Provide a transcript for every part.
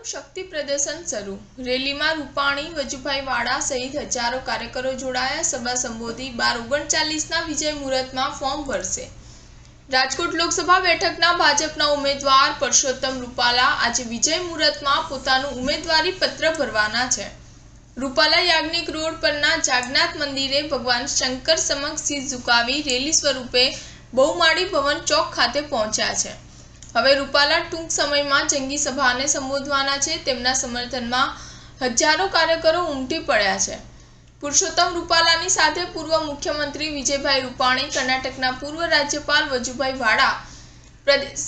ભાજપનું શક્તિ પ્રદર્શન શરૂ। રેલીમાં રૂપાણી, વજુભાઈ વાળા સહિત હજારો કાર્યકરો જોડાયા। સભા સંબોધી 12:39ના વિજય મુહૂર્તમાં ફોર્મ ભરશે। રાજકોટ લોકસભા બેઠકના ભાજપના ઉમેદવાર પરસોત્તમ રૂપાલા આજે વિજય મુહૂર્તમાં પોતાનું ઉમેદવારી પત્ર ભરવાના છે। રૂપાલા યાજ્ઞિક રોડ પરના જાગનાથ મંદિરે ભગવાન શંકર સમક્ષ શીશ ઝુકાવી રેલી સ્વરૂપે બહુમાળી ભવન ચોક ખાતે પહોંચ્યા છે। હવે રૂપાલા ટૂંક સમયમાં જંગી સભાને સંબોધવાના છે। તેમના સમર્થનમાં હજારો કાર્યકરો ઉમટી પડ્યા છે। પુરુષોત્તમ રૂપાલાની સાથે પૂર્વ મુખ્યમંત્રી વિજયભાઈ રૂપાણી, કર્ણાટકના પૂર્વ રાજ્યપાલ વજુભાઈ વાળા, પ્રદેશ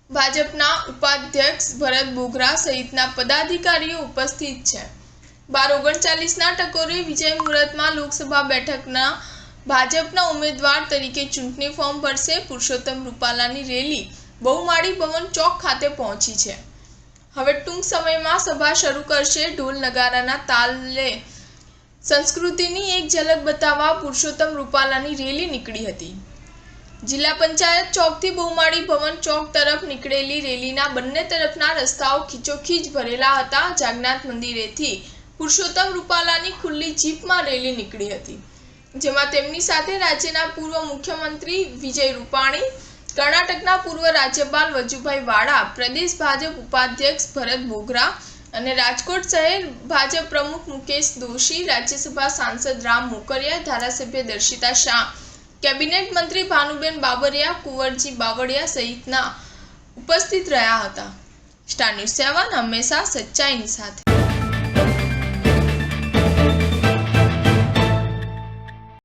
ભાજપના ઉપાધ્યક્ષ ભરત બોઘરા સહિતના પદાધિકારીઓ ઉપસ્થિત છે। 12:39ના ટકોરે વિજય મુહૂર્તમાં લોકસભા બેઠકના ભાજપના ઉમેદવાર તરીકે ચૂંટણી ફોર્મ ભરશે। પુરુષોત્તમ રૂપાલાની રેલી બહુમાળી ભવન ચોક ખાતે પહોંચી છે। હવે ટૂંક સમયમાં સભા શરૂ કરશે। ઢોલ નગારાના તાલે સંસ્કૃતિની એક ઝલક બતાવવા પુરુષોત્તમ રૂપાલાની રેલી નીકળી હતી। જિલ્લા પંચાયત ચોકથી બહુમાળી ભવન ચોક તરફ નીકળેલી રેલીના બંને તરફના રસ્તાઓ ખીચોખીચ ભરેલા હતા। જાગનાથ મંદિરેથી પુરુષોત્તમ રૂપાલાની ખુલ્લી જીપમાં રેલી નીકળી હતી, જેમાં તેમની સાથે રાજ્યના પૂર્વ મુખ્યમંત્રી વિજય રૂપાણી, કર્ણાટકના પૂર્વ રાજ્યપાલ વજુભાઈ વાળા, પ્રદેશ ભાજપ ઉપાધ્યક્ષ ભરત બોઘરા અને રાજકોટ શહેર ભાજપ પ્રમુખ મુકેશ દોશી, રાજ્યસભા સાંસદ રામ મોકરિયા, ધારાસભ્ય દર્શિતા શાહ, કેબિનેટ મંત્રી ભાનુબેન બાબરિયા, કુંવરજી બાવળિયા સહિતના ઉપસ્થિત રહ્યા હતા। સ્ટાર ન્યૂઝ 7 હંમેશા સચ્ચાઈની સાથે।